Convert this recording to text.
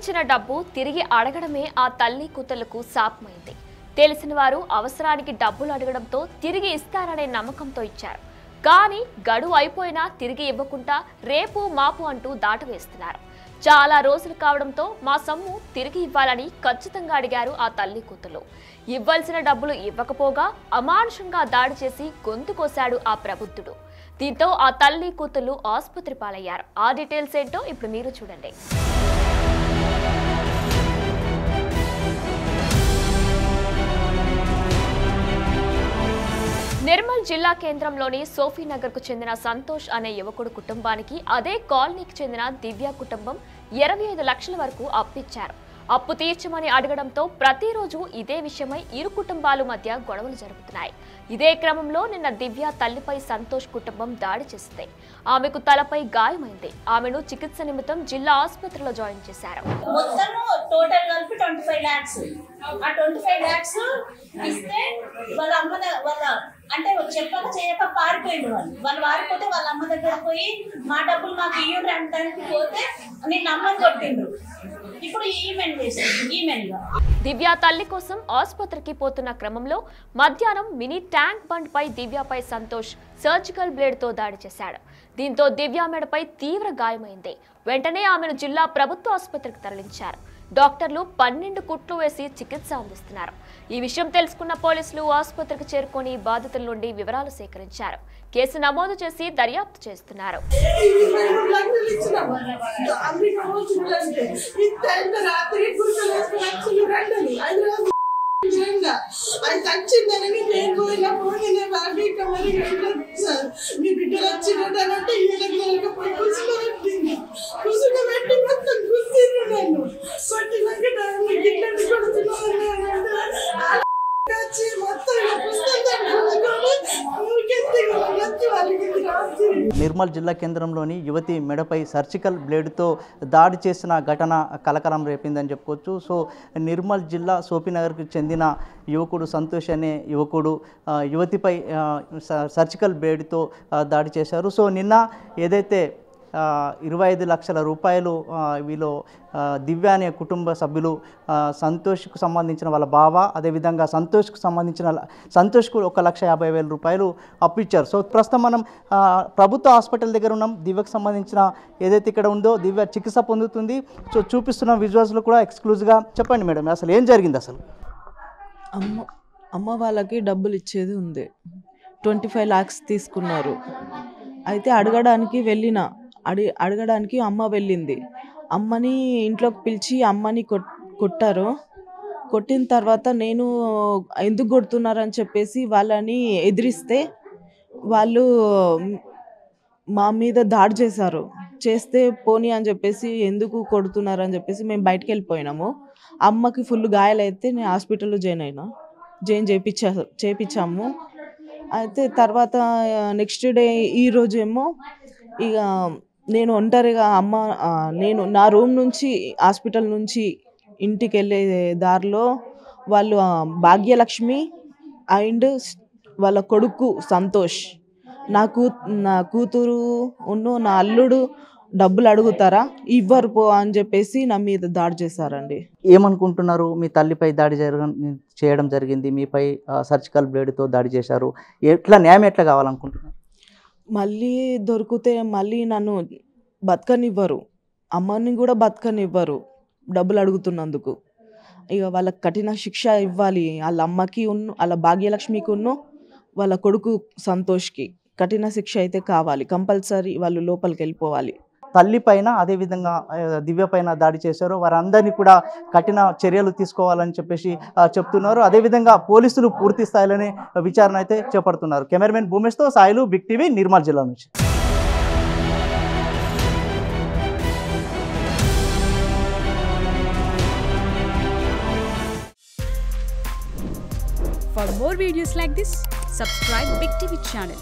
ఇచ్చిన డబ్బు తిరిగి అడగడమే ఆ తల్లి కూతుళ్లకు శాపమైంది. తెలిసిన వారు అవసరానికి డబ్బులు అడగడంతో తిరిగి ఇస్తారనే నమ్మకంతో ఇచ్చారు. కానీ గడువు అయిపోయినా తిరిగి ఇవ్వకుండా రేపు మాపు అంటూ దాటవేస్తున్నారు. చాలా రోజులు కావడంతో మా సొమ్ము తిరిగి ఇవ్వాలని ఖచ్చితంగా అడిగారు ఆ తల్లి కూతురు. ఇవ్వాల్సిన డబ్బులు ఇవ్వకపోగా అమానుషంగా దాడి చేసి గొంతు కోశాడు ఆ ప్రబుద్ధుడు. దీంతో ఆ తల్లి కూతురు ఆసుపత్రి పాలయ్యారు. ఆ డీటెయిల్స్ ఏంటో ఇప్పుడు మీరు చూడండి. నిర్మల్ జిల్లా కేంద్రంలోని సోఫీనగర్కు చెందిన సంతోష్ అనే యువకుడు కుటుంబానికి అదే కాలనీకి చెందిన దివ్య కుటుంబం 25 లక్షల వరకు అప్పిచ్చారు. అప్పు తీర్చమని అడగడంతో ప్రతిరోజు ఇదే విషయమై ఇరు కుటుంబాల మధ్య గొడవలు జరుగుతున్నాయి. ఇదే క్రమంలో నిన్న దివ్య తల్లిపై సంతోష్ కుటుంబం దాడి చేసింది. ఆమెకు తలపై గాయమైంది. ఆమెను చికిత్స నిమిత్తం జిల్లా ఆసుపత్రిలో జాయిన్ చేశారు. టోటల్ కలిపి 25 lakhs. ఆ 25 lakhs ఇస్తే వాళ్ళ అమ్మ అంటే చెప్పక చేయక పారిపోయింది. వాళ్ళు పారిపోతే వాళ్ళ అమ్మ దగ్గర పోయి మా డబ్బులు మాకు ఇయ్యండి అనడానికి పోతే నేను అమ్మని కొట్టిండ్రు. ఇప్పుడు దివ్య తల్లి కోసం ఆసుపత్రికి పోతున్న క్రమంలో మధ్యాహ్నం మినీ ట్యాంక్ బండ్ పై దివ్యపై సంతోష్ సర్జికల్ బ్లేడ్ తో దాడి చేశాడు. దీంతో దివ్య మెడపై తీవ్ర గాయమైంది. వెంటనే ఆమెను జిల్లా ప్రభుత్వ ఆసుపత్రికి తరలించారు. డాక్టర్లు 12 కుట్లు వేసి చికిత్స అందిస్తున్నారు. ఈ విషయం తెలుసుకున్న పోలీసులు ఆసుపత్రికి చేరుకొని బాధితుల నుండి వివరాలు సేకరించారు. కేసు నమోదు చేసి దర్యాప్తు చేస్తున్నారు. నిర్మల్ జిల్లా కేంద్రంలోని యువతి మెడపై సర్జికల్ బ్లేడ్తో దాడి చేసిన ఘటన కలకలం రేపిందని చెప్పుకోవచ్చు. సో నిర్మల్ జిల్లా సోఫీనగర్కి చెందిన యువకుడు సంతోష్ అనే యువకుడు యువతిపై సర్జికల్ బ్లేడ్తో దాడి చేశారు. సో నిన్న ఏదైతే 25 లక్షల రూపాయలు వీళ్ళు దివ్య అనే కుటుంబ సభ్యులు సంతోష్కు సంబంధించిన వాళ్ళ బావ, అదేవిధంగా సంతోష్కు 1,50,000 రూపాయలు అప్పిచ్చారు. సో ప్రస్తుతం మనం ప్రభుత్వ హాస్పిటల్ దగ్గర ఉన్నాం. దివ్యకు సంబంధించిన ఏదైతే ఇక్కడ ఉందో దివ్య చికిత్స పొందుతుంది. సో చూపిస్తున్న విజువల్స్లో కూడా ఎక్స్క్లూజివ్గా చెప్పండి మేడం, అసలు ఏం జరిగింది? అసలు అమ్మ వాళ్ళకి డబ్బులు ఇచ్చేది ఉంది. 25 lakhs తీసుకున్నారు. అయితే అడగడానికి అమ్మ వెళ్ళింది. అమ్మని ఇంట్లోకి పిలిచి అమ్మని కొట్టారు. కొట్టిన తర్వాత నేను ఎందుకు కొడుతున్నారని చెప్పేసి వాళ్ళని ఎదిరిస్తే వాళ్ళు మా మీద దాడి చేస్తే పోనీ అని చెప్పేసి ఎందుకు కొడుతున్నారని చెప్పేసి మేము బయటకు వెళ్ళిపోయినాము. అమ్మకి ఫుల్ గాయాలైతే నేను హాస్పిటల్లో జాయిన్ చేయించాము. అయితే తర్వాత నెక్స్ట్ డే ఈరోజు ఏమో ఇక నేను ఒంటరిగా నేను నా రూమ్ నుంచి హాస్పిటల్ నుంచి ఇంటికి వెళ్ళే దారిలో వాళ్ళు భాగ్యలక్ష్మి అండ్ వాళ్ళ కొడుకు సంతోష్ నా కూతురు నా అల్లుడు డబ్బులు అడుగుతారా, ఇవ్వరు పో అని చెప్పేసి నా మీద దాడి చేశారండి. ఏమనుకుంటున్నారు? మీ తల్లిపై దాడి చేయడం జరిగింది, మీపై సర్జికల్ బ్లేడ్తో దాడి చేశారు. న్యాయం ఎట్లా కావాలనుకుంటున్నారు? మళ్ళీ దొరికితే మళ్ళీ నన్ను బతకనివ్వరు, అమ్మని కూడా బతకనివ్వరు డబ్బులు అడుగుతున్నందుకు. ఇక వాళ్ళకి కఠిన శిక్ష ఇవ్వాలి. వాళ్ళ అమ్మకి వాళ్ళ భాగ్యలక్ష్మికి వాళ్ళ కొడుకు సంతోష్కి కఠిన శిక్ష అయితే కావాలి. కంపల్సరీ వాళ్ళు లోపలికి వెళ్ళిపోవాలి. తల్లి పైన అదేవిధంగా దివ్య పైన దాడి చేశారు. వారందరినీ కూడా కఠిన చర్యలు తీసుకోవాలని చెప్పేసి చెప్తున్నారు. అదేవిధంగా పోలీసులు పూర్తి స్థాయిలోనే విచారణ అయితే చేపడుతున్నారు. కెమెరామెన్ భూమేష్తో సాయిలు, బిగ్ టీవీ, నిర్మల్ జిల్లా నుంచి. For more videos like this, subscribe Big TV channel.